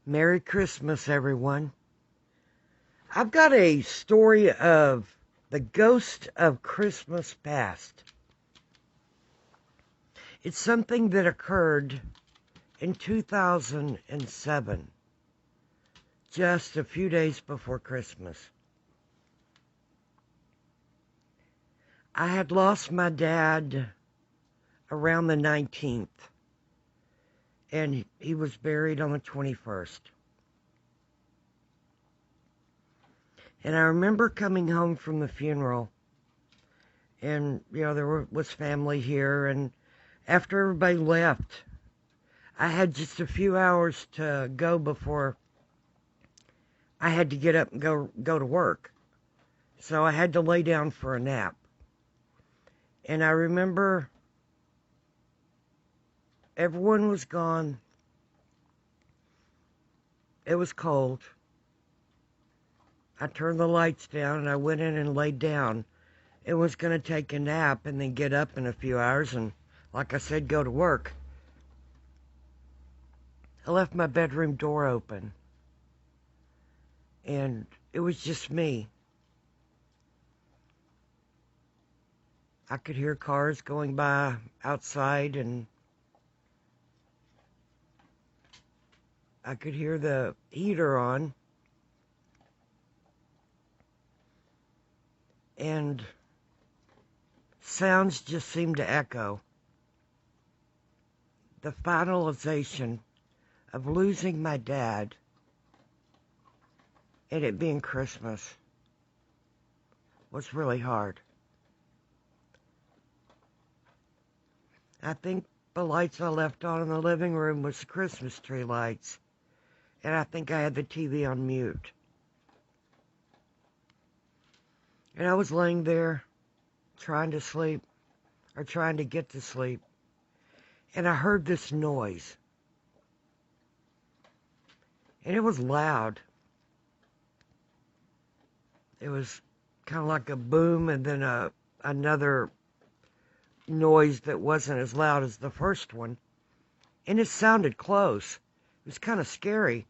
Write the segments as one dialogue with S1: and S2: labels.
S1: Merry Christmas, everyone. I've got a story of the ghost of Christmas past. It's something that occurred in 2007, just a few days before Christmas. I had lost my dad around the 19th, and he was buried on the 21st. And I remember coming home from the funeral, and, there was family here, and after everybody left, I had just a few hours to go before I had to get up and go to work. So I had to lay down for a nap. And I remember everyone was gone. It was cold. I turned the lights down and I went in and laid down. It was going to take a nap and then get up in a few hours and, like I said, go to work. I left my bedroom door open, and it was just me. I could hear cars going by outside, and I could hear the heater on, and sounds just seemed to echo. The finalization of losing my dad and it being Christmas was really hard. I think the lights I left on in the living room was the Christmas tree lights, and I think I had the TV on mute. And I was laying there trying to sleep, or trying to get to sleep, and I heard this noise. And it was loud. It was kind of like a boom and then another noise that wasn't as loud as the first one. And it sounded close. It was kind of scary.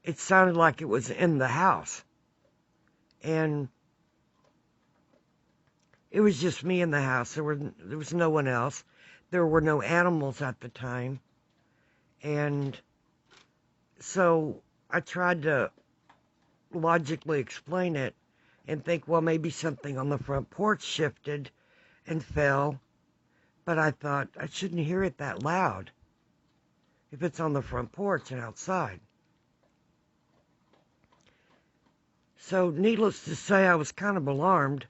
S1: It sounded like it was in the house. And it was just me in the house. There was no one else. There were no animals at the time. And so I tried to logically explain it and think, well, maybe something on the front porch shifted and fell. But I thought, I shouldn't hear it that loud if it's on the front porch and outside. So needless to say, I was kind of alarmed.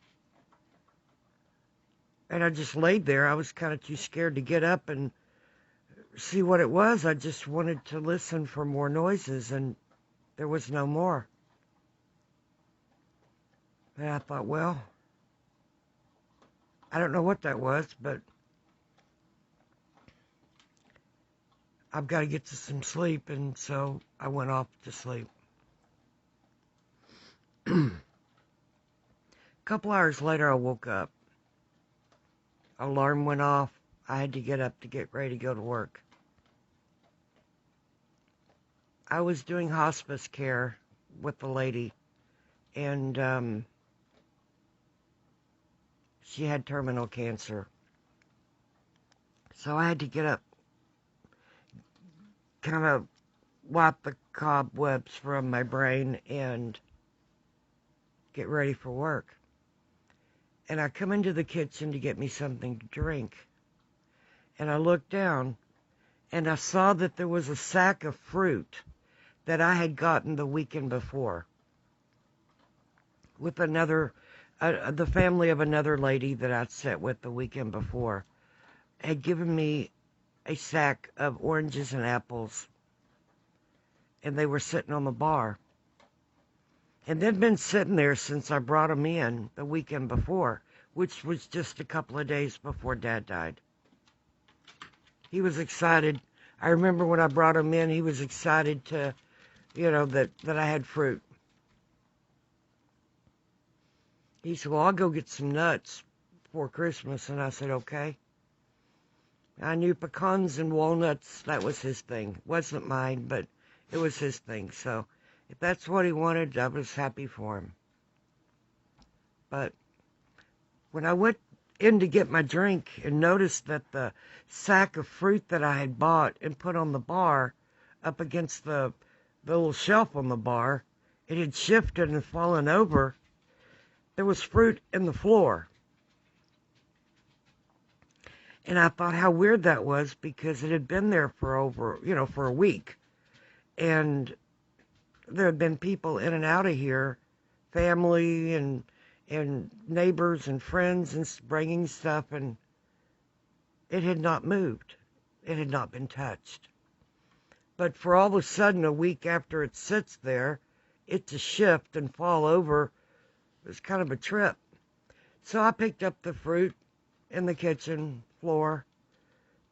S1: And I just laid there. I was kind of too scared to get up and see what it was. I just wanted to listen for more noises, and there was no more. And I thought, well, I don't know what that was, but I've got to get to some sleep, and so I went off to sleep. A couple hours later, I woke up. Alarm went off. I had to get up to get ready to go to work. I was doing hospice care with the lady, and she had terminal cancer. So I had to get up, kind of wipe the cobwebs from my brain and get ready for work. And I come into the kitchen to get me something to drink. And I looked down, and I saw that there was a sack of fruit that I had gotten the weekend before with another, the family of another lady that I'd sat with the weekend before had given me a sack of oranges and apples, and they were sitting on the bar. And they'd been sitting there since I brought them in the weekend before, which was just a couple of days before Dad died. He was excited. I remember when I brought him in, he was excited to, that I had fruit. He said, well, I'll go get some nuts before Christmas. And I said, okay. I knew pecans and walnuts, that was his thing. Wasn't mine, but It was his thing. So if that's what he wanted, I was happy for him. But when I went in to get my drink and noticed that the sack of fruit that I had bought and put on the bar up against the little shelf on the bar, it had shifted and fallen over. There was fruit in the floor. And I thought how weird that was because it had been there for for a week. And there had been people in and out of here, family and neighbors and friends and bringing stuff, and it had not moved. It had not been touched. But for all of a sudden, a week after it sits there, it to shift and fall over was kind of a trip. So I picked up the fruit in the kitchen floor,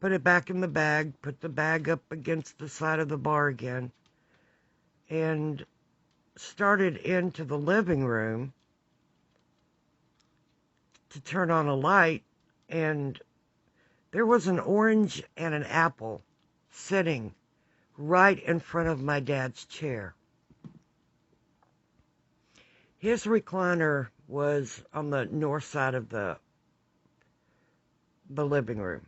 S1: put it back in the bag, put the bag up against the side of the bar again, and started into the living room to turn on a light, and there was an orange and an apple sitting right in front of my dad's chair. His recliner was on the north side of the living room.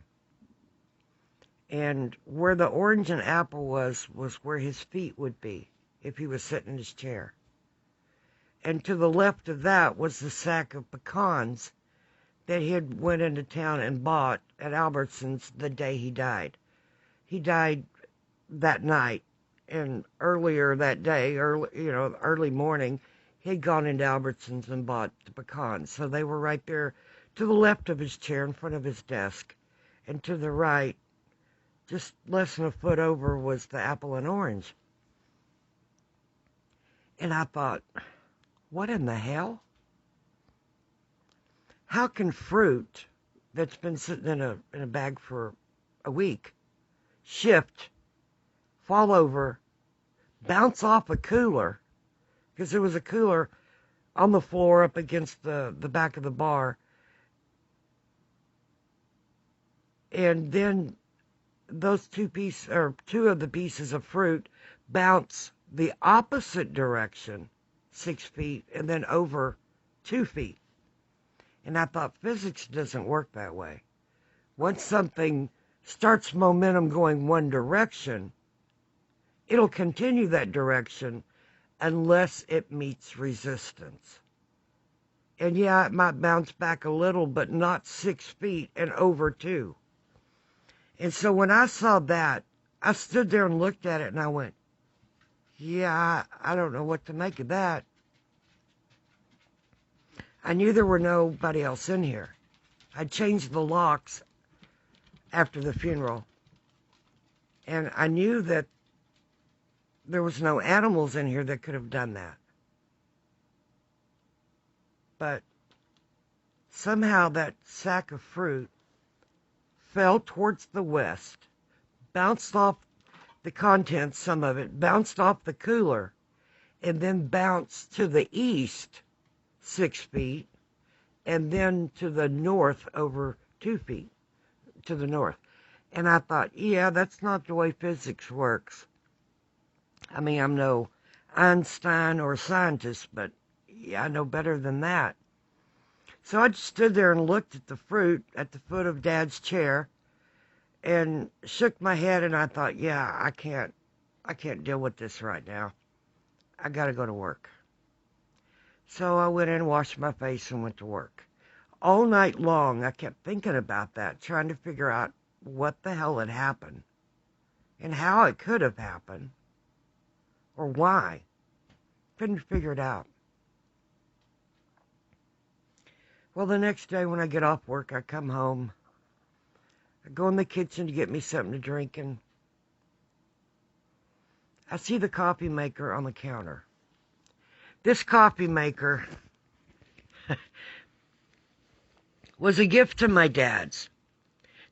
S1: And where the orange and apple was where his feet would be if he was sitting in his chair. And to the left of that was the sack of pecans that he had went into town and bought at Albertsons the day he died. He died that night, and earlier that day, early morning, he had gone into Albertsons and bought the pecans. So they were right there to the left of his chair in front of his desk. And to the right, just less than a foot over, was the apple and orange. And I thought, what in the hell? How can fruit that's been sitting in a bag for a week shift, fall over, bounce off a cooler, because there was a cooler on the floor up against the back of the bar, and then those two of the pieces of fruit bounce the opposite direction 6 feet and then over 2 feet. And I thought, physics doesn't work that way. Once something starts momentum going one direction, it'll continue that direction unless it meets resistance. And yeah, it might bounce back a little, but not 6 feet and over 2. And so when I saw that, I stood there and looked at it and I went, yeah, I don't know what to make of that. I knew there were nobody else in here. I changed the locks after the funeral. And I knew that there was no animals in here that could have done that. But somehow that sack of fruit fell towards the west, bounced off the contents, some of it, bounced off the cooler, and then bounced to the east 6 feet, and then to the north over 2 feet, to the north. And I thought, yeah, that's not the way physics works. I mean, I'm no Einstein or scientist, but yeah, I know better than that. So I just stood there and looked at the fruit at the foot of Dad's chair and shook my head, and I thought, yeah, I can't deal with this right now. I got to go to work. So I went in, washed my face, and went to work. All night long, I kept thinking about that, trying to figure out what the hell had happened and how it could have happened or why. Couldn't figure it out. Well, the next day when I get off work, I come home. I go in the kitchen to get me something to drink, and I see the coffee maker on the counter. This coffee maker was a gift to my dad's.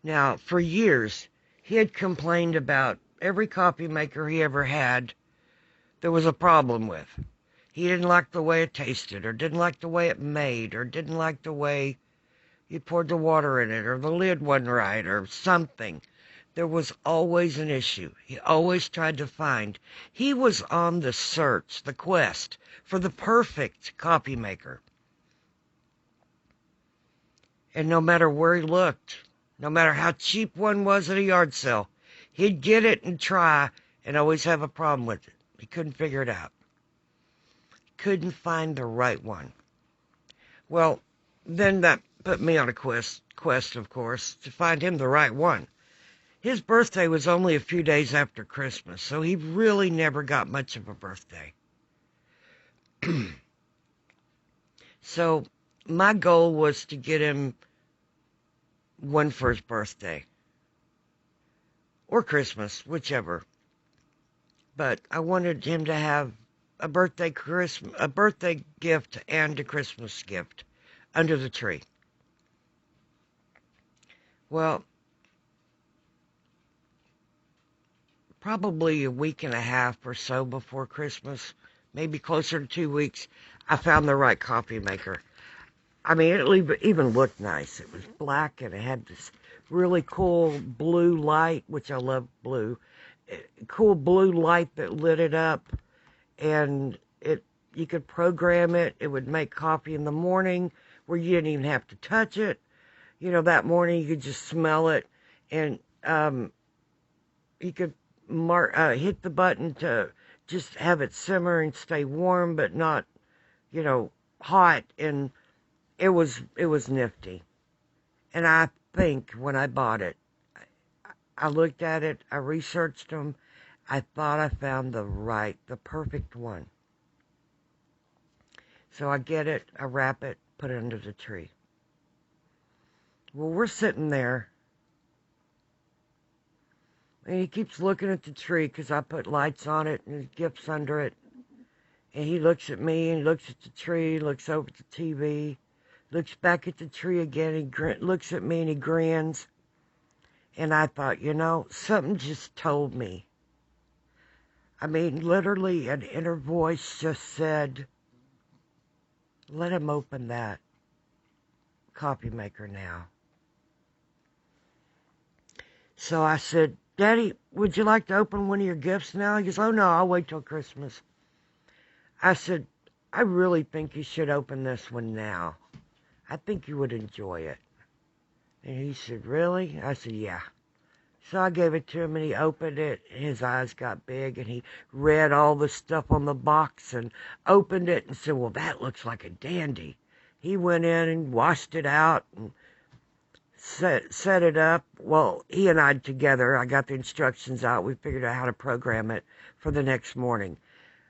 S1: Now, for years, he had complained about every coffee maker he ever had there was a problem with. He didn't like the way it tasted, or didn't like the way it made, or didn't like the way you poured the water in it, or the lid wasn't right, or something. There was always an issue. He always tried to find. He was on the search, the quest, for the perfect coffee maker. And no matter where he looked, no matter how cheap one was at a yard sale, he'd get it and try and always have a problem with it. He couldn't figure it out. Couldn't find the right one. Well, then that put me on a quest, of course, to find him the right one. His birthday was only a few days after Christmas, so he really never got much of a birthday. So my goal was to get him one for his birthday. Or Christmas, whichever. But I wanted him to have a birthday gift and a Christmas gift under the tree. Well, probably a week and a half or so before Christmas, maybe closer to 2 weeks, I found the right coffee maker. I mean, it even looked nice. It was black and it had this really cool blue light, which I love blue. Cool blue light that lit it up, and you could program it. It would make coffee in the morning where you didn't even have to touch it. You know, that morning you could just smell it, and you could hit the button to just have it simmer and stay warm, but not, hot. And it was nifty. And I think when I bought it, I looked at it, I researched them, I thought I found the perfect one. So I get it, I wrap it, put it under the tree. Well, we're sitting there, and he keeps looking at the tree because I put lights on it and his gifts under it. And he looks at me and he looks at the tree, looks over at the TV, looks back at the tree again, he looks at me and he grins. And I thought, something just told me. I mean, literally an inner voice just said, let him open that coffee maker now. So I said, Daddy, would you like to open one of your gifts now? He goes, oh no, I'll wait till Christmas. I said, I really think you should open this one now. I think you would enjoy it. And he said, really? I said, yeah. So I gave it to him, and he opened it, and his eyes got big, and he read all the stuff on the box and opened it and said, well, that looks like a dandy. He went in and washed it out and set it up. Well, he and I together, I got the instructions out. We figured out how to program it for the next morning.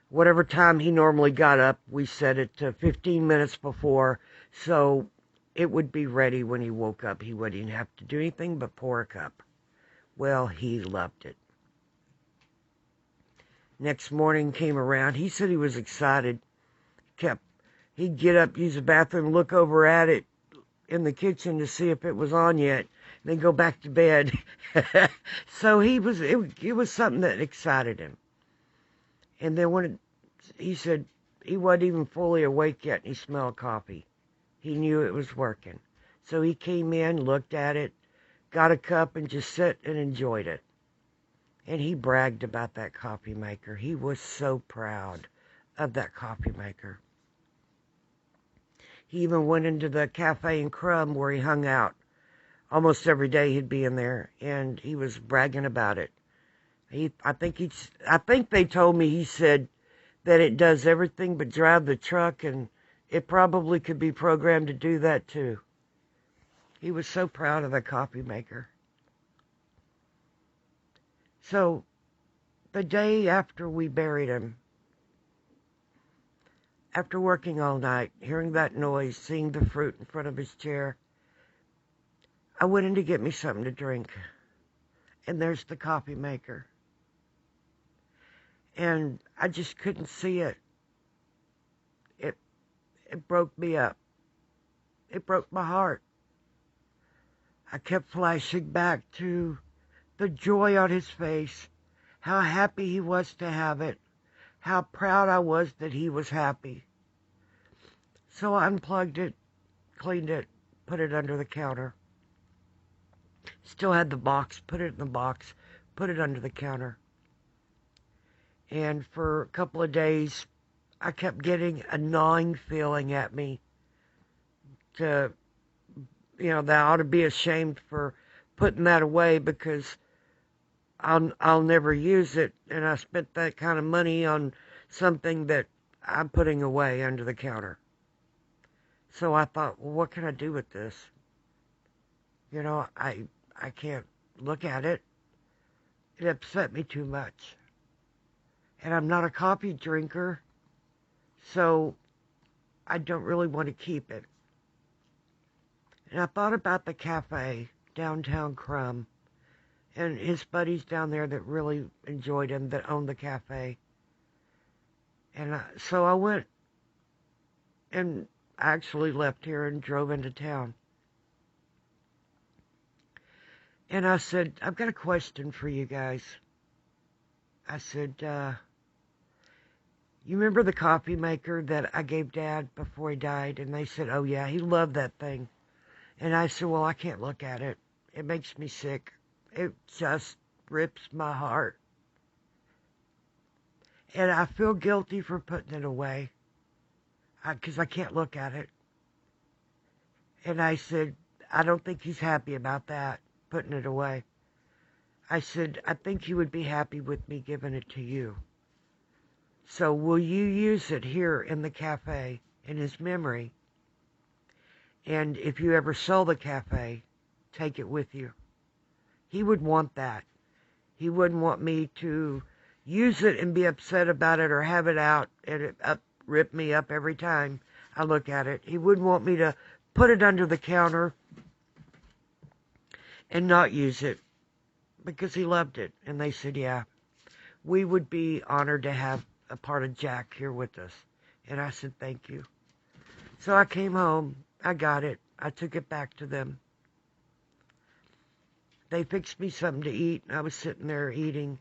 S1: Whatever time he normally got up, we set it to 15 minutes before, so it would be ready when he woke up. He wouldn't even have to do anything but pour a cup. Well, he loved it. Next morning came around. He said he was excited. He'd get up, use the bathroom, look over at it in the kitchen to see if it was on yet, and then go back to bed. So it was something that excited him. And then he said he wasn't even fully awake yet, and he smelled coffee. He knew it was working. So he came in, looked at it, got a cup, and just sat and enjoyed it. And he bragged about that coffee maker. He was so proud of that coffee maker. He even went into the Cafe and Crumb where he hung out. Almost every day he'd be in there, and he was bragging about it. I think they told me, he said that it does everything but drive the truck, and it probably could be programmed to do that too. He was so proud of the coffee maker. So, the day after we buried him, after working all night, hearing that noise, seeing the fruit in front of his chair, I went in to get me something to drink. And there's the coffee maker. And I just couldn't see it. It broke me up. It broke my heart. I kept flashing back to the joy on his face, how happy he was to have it, how proud I was that he was happy. So I unplugged it, cleaned it, put it under the counter. Still had the box, put it in the box, put it under the counter. And for a couple of days, I kept getting a gnawing feeling at me to, that I ought to be ashamed for putting that away because I'll never use it. And I spent that kind of money on something that I'm putting away under the counter. So I thought, well, what can I do with this? I can't look at it. It upset me too much. And I'm not a coffee drinker, so I don't really want to keep it. And I thought about the cafe, downtown Crum, and his buddies down there that really enjoyed him, that owned the cafe. And so I went and actually left here and drove into town. And I said, I've got a question for you guys. I said, you remember the coffee maker that I gave Dad before he died? And they said, oh yeah, he loved that thing. And I said, well, I can't look at it. It makes me sick. It just rips my heart. And I feel guilty for putting it away because I can't look at it. And I said, I don't think he's happy about that, putting it away. I said, I think he would be happy with me giving it to you. So will you use it here in the cafe in his memory? And if you ever sell the cafe, take it with you. He would want that. He wouldn't want me to use it and be upset about it or have it out and it rip me up every time I look at it. He wouldn't want me to put it under the counter and not use it because he loved it. And they said, yeah, we would be honored to have a part of Jack here with us. And I said, thank you. So I came home. I got it. I took it back to them. They fixed me something to eat. I was sitting there eating.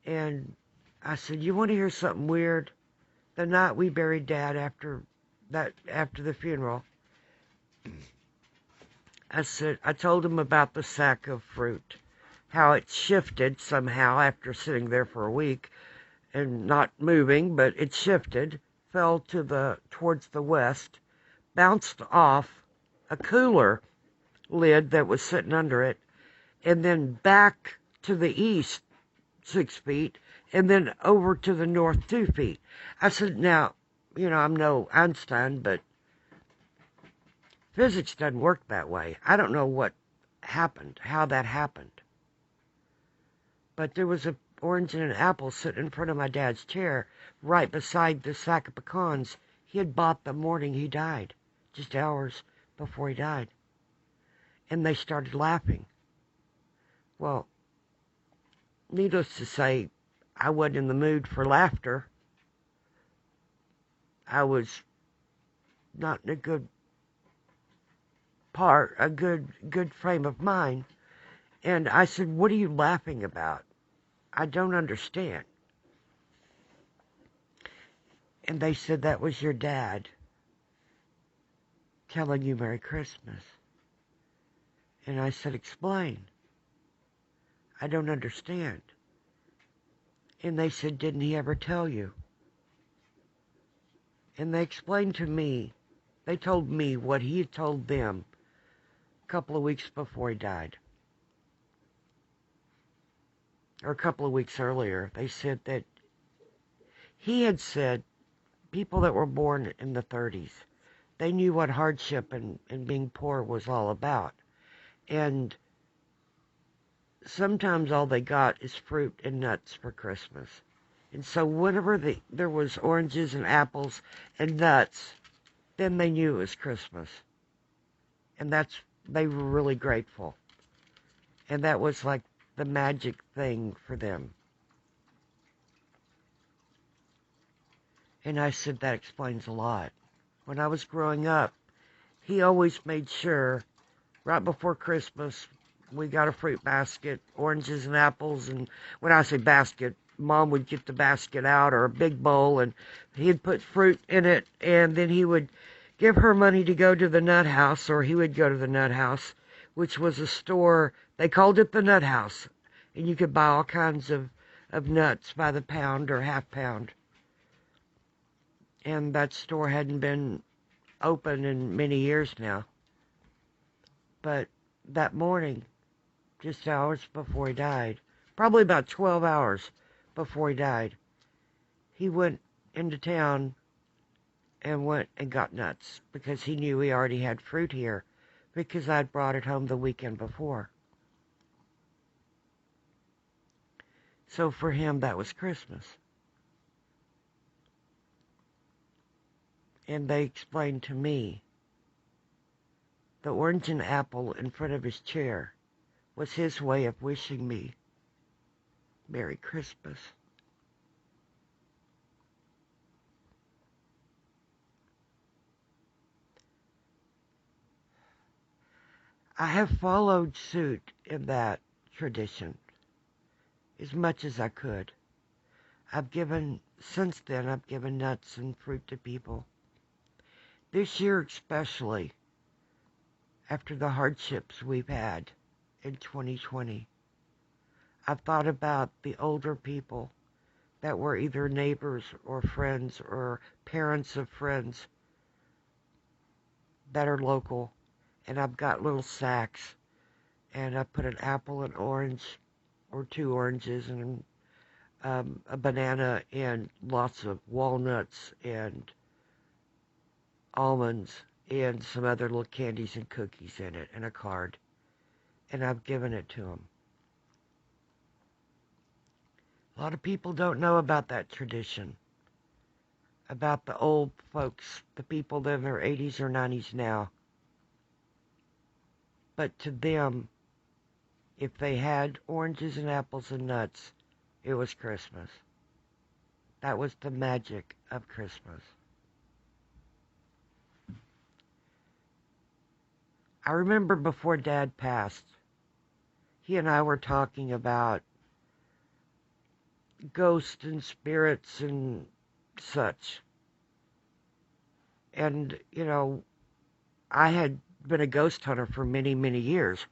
S1: And I said, you want to hear something weird? The night we buried Dad after the funeral, I told him about the sack of fruit, how it shifted somehow after sitting there for a week and not moving, but it shifted, fell towards the west, bounced off a cooler lid that was sitting under it, and then back to the east 6 feet, and then over to the north 2 feet. I said, now, I'm no Einstein, but physics doesn't work that way. I don't know what happened, how that happened. But there was an orange and an apple sitting in front of my dad's chair, right beside the sack of pecans he had bought the morning he died, just hours before he died. And they started laughing. Well, needless to say, I wasn't in the mood for laughter. I was not in a good frame of mind. And I said, what are you laughing about? I don't understand. And they said, that was your dad telling you Merry Christmas. And I said, explain. I don't understand. And they said, didn't he ever tell you? And they explained to me, they told me what he had told them a couple of weeks before he died. Or a couple of weeks earlier. They said that he had said people that were born in the 30s, they knew what hardship and being poor was all about. And sometimes all they got is fruit and nuts for Christmas. And so whenever there was oranges and apples and nuts, then they knew it was Christmas. And they were really grateful. And that was like the magic thing for them. And I said, that explains a lot. When I was growing up, he always made sure, right before Christmas, we got a fruit basket, oranges and apples, and when I say basket, Mom would get the basket out, or a big bowl, and he'd put fruit in it, and then he would give her money to go to the nut house, or he would go to the nut house, which was a store They called it the Nut House, and you could buy all kinds of nuts by the pound or half pound. And that store hadn't been open in many years now. But that morning, just hours before he died, probably about 12 hours before he died, he went into town and went and got nuts because he knew he already had fruit here because I'd brought it home the weekend before. So for him, that was Christmas. And they explained to me the orange and apple in front of his chair was his way of wishing me Merry Christmas. I have followed suit in that tradition as much as I could. Since then, I've given nuts and fruit to people. This year especially, after the hardships we've had in 2020, I've thought about the older people that were either neighbors or friends or parents of friends that are local, and I've got little sacks, and I put an apple, an orange, or 2 oranges, and a banana, and lots of walnuts and almonds, and some other little candies and cookies in it, and a card, and I've given it to them. A lot of people don't know about that tradition, about the old folks, the people in their 80s or 90s now. But to them, if they had oranges and apples and nuts, it was Christmas. That was the magic of Christmas. I remember before Dad passed, he and I were talking about ghosts and spirits and such. And, I had been a ghost hunter for many, many years.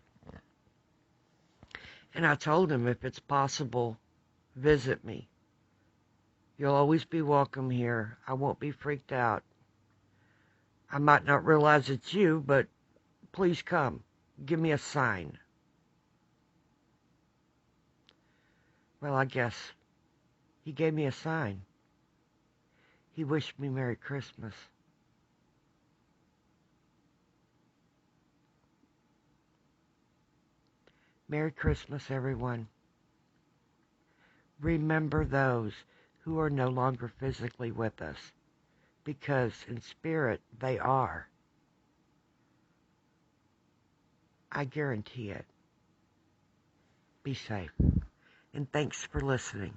S1: And I told him, if it's possible, visit me. You'll always be welcome here. I won't be freaked out. I might not realize it's you, but please come. Give me a sign. Well, I guess he gave me a sign. He wished me Merry Christmas. Merry Christmas, everyone. Remember those who are no longer physically with us, because in spirit they are. I guarantee it. Be safe, and thanks for listening.